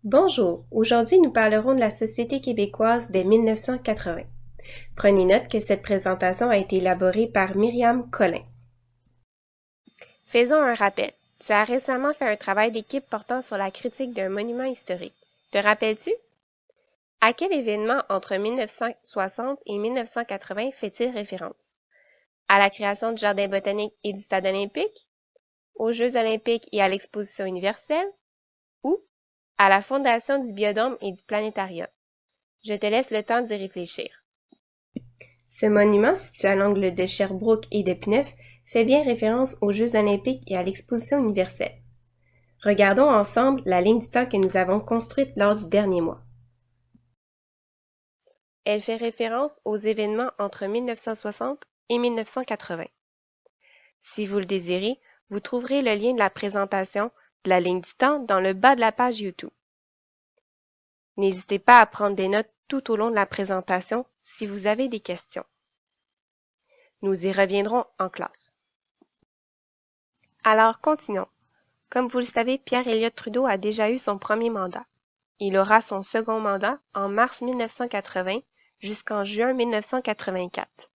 Bonjour, aujourd'hui nous parlerons de la Société québécoise dès 1980. Prenez note que cette présentation a été élaborée par Myriam Collin. Faisons un rappel. Tu as récemment fait un travail d'équipe portant sur la critique d'un monument historique. Te rappelles-tu? À quel événement entre 1960 et 1980 fait-il référence? À la création du Jardin botanique et du Stade olympique? Aux Jeux olympiques et à l'Exposition universelle? Ou à la fondation du Biodôme et du Planétarium? Je te laisse le temps d'y réfléchir. Ce monument, situé à l'angle de Sherbrooke et de Pneuf, fait bien référence aux Jeux olympiques et à l'Exposition universelle. Regardons ensemble la ligne du temps que nous avons construite lors du dernier mois. Elle fait référence aux événements entre 1960 et 1980. Si vous le désirez, vous trouverez le lien de la présentation de la ligne du temps dans le bas de la page YouTube. N'hésitez pas à prendre des notes tout au long de la présentation si vous avez des questions. Nous y reviendrons en classe. Alors, continuons. Comme vous le savez, Pierre Elliott Trudeau a déjà eu son premier mandat. Il aura son second mandat en mars 1980 jusqu'en juin 1984.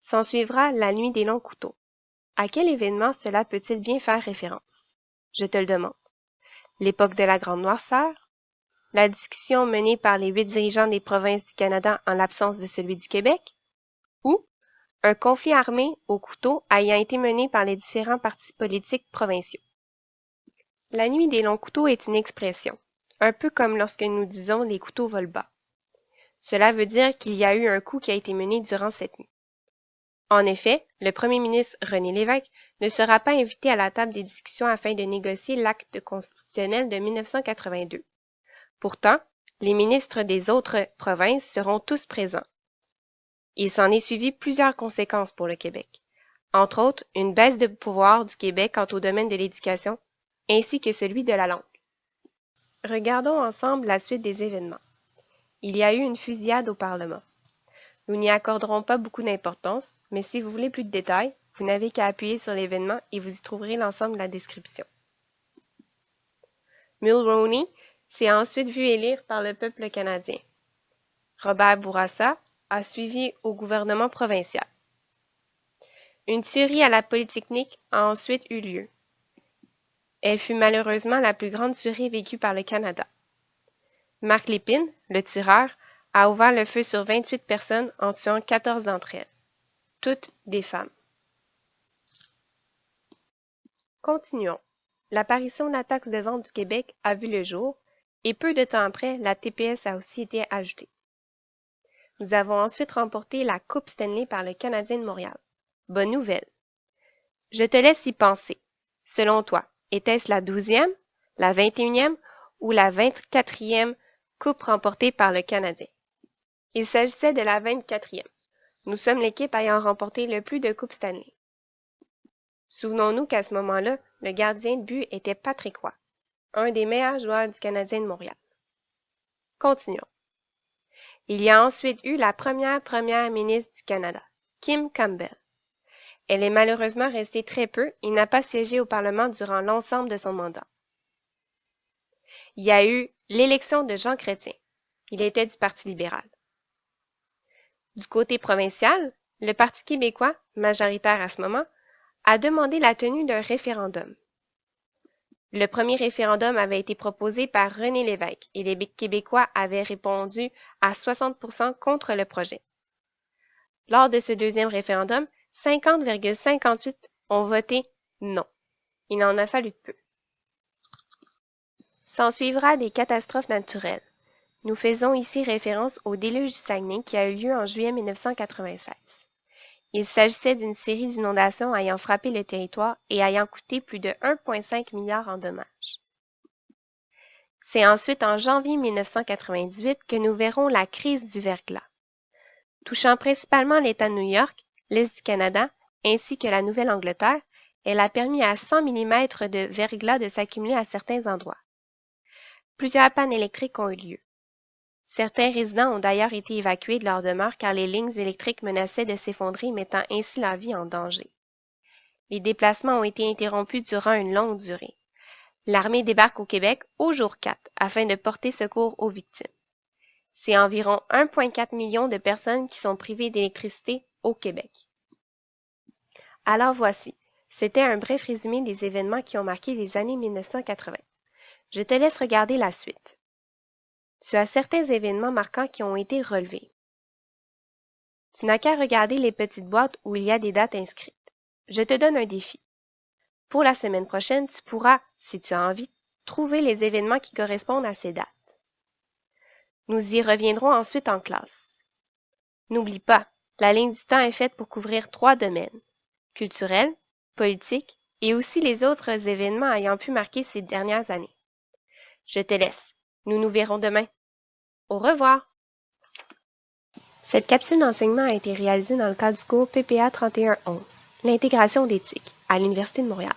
S'ensuivra la nuit des longs couteaux. À quel événement cela peut-il bien faire référence? Je te le demande. L'époque de la Grande Noirceur? La discussion menée par les 8 dirigeants des provinces du Canada en l'absence de celui du Québec? Ou un conflit armé au couteau ayant été mené par les différents partis politiques provinciaux? La nuit des longs couteaux est une expression, un peu comme lorsque nous disons les couteaux volent bas. Cela veut dire qu'il y a eu un coup qui a été mené durant cette nuit. En effet, le premier ministre René Lévesque ne sera pas invité à la table des discussions afin de négocier l'acte constitutionnel de 1982. Pourtant, les ministres des autres provinces seront tous présents. Il s'en est suivi plusieurs conséquences pour le Québec, entre autres une baisse de pouvoir du Québec quant au domaine de l'éducation, ainsi que celui de la langue. Regardons ensemble la suite des événements. Il y a eu une fusillade au Parlement. Nous n'y accorderons pas beaucoup d'importance, mais si vous voulez plus de détails, vous n'avez qu'à appuyer sur l'événement et vous y trouverez l'ensemble de la description. Mulroney s'est ensuite vu élire par le peuple canadien. Robert Bourassa a suivi au gouvernement provincial. Une tuerie à la Polytechnique a ensuite eu lieu. Elle fut malheureusement la plus grande tuerie vécue par le Canada. Marc Lépine, le tueur, a ouvert le feu sur 28 personnes en tuant 14 d'entre elles, toutes des femmes. Continuons. L'apparition de la taxe de vente du Québec a vu le jour et peu de temps après, la TPS a aussi été ajoutée. Nous avons ensuite remporté la Coupe Stanley par le Canadien de Montréal. Bonne nouvelle. Je te laisse y penser. Selon toi, était-ce la 12e, la 21e ou la 24e Coupe remportée par le Canadien? Il s'agissait de la 24e. Nous sommes l'équipe ayant remporté le plus de Coupes Stanley. Souvenons-nous qu'à ce moment-là, le gardien de but était Patrick Roy, un des meilleurs joueurs du Canadien de Montréal. Continuons. Il y a ensuite eu la première ministre du Canada, Kim Campbell. Elle est malheureusement restée très peu et n'a pas siégé au Parlement durant l'ensemble de son mandat. Il y a eu l'élection de Jean Chrétien. Il était du Parti libéral. Du côté provincial, le Parti québécois, majoritaire à ce moment, a demandé la tenue d'un référendum. Le premier référendum avait été proposé par René Lévesque et les Québécois avaient répondu à 60% contre le projet. Lors de ce deuxième référendum, 50,58% ont voté non. Il en a fallu peu. S'ensuivra des catastrophes naturelles. Nous faisons ici référence au déluge du Saguenay qui a eu lieu en juillet 1996. Il s'agissait d'une série d'inondations ayant frappé le territoire et ayant coûté plus de 1,5 milliard en dommages. C'est ensuite en janvier 1998 que nous verrons la crise du verglas. Touchant principalement l'État de New York, l'Est du Canada, ainsi que la Nouvelle-Angleterre, elle a permis à 100 mm de verglas de s'accumuler à certains endroits. Plusieurs pannes électriques ont eu lieu. Certains résidents ont d'ailleurs été évacués de leur demeure car les lignes électriques menaçaient de s'effondrer, mettant ainsi leur vie en danger. Les déplacements ont été interrompus durant une longue durée. L'armée débarque au Québec au jour 4 afin de porter secours aux victimes. C'est environ 1,4 million de personnes qui sont privées d'électricité au Québec. Alors voici, c'était un bref résumé des événements qui ont marqué les années 1980. Je te laisse regarder la suite. Tu as certains événements marquants qui ont été relevés. Tu n'as qu'à regarder les petites boîtes où il y a des dates inscrites. Je te donne un défi. Pour la semaine prochaine, tu pourras, si tu as envie, trouver les événements qui correspondent à ces dates. Nous y reviendrons ensuite en classe. N'oublie pas, la ligne du temps est faite pour couvrir 3 domaines: culturel, politique et aussi les autres événements ayant pu marquer ces dernières années. Je te laisse. Nous nous verrons demain. Au revoir! Cette capsule d'enseignement a été réalisée dans le cadre du cours PPA 3111, l'intégration d'éthique, à l'Université de Montréal.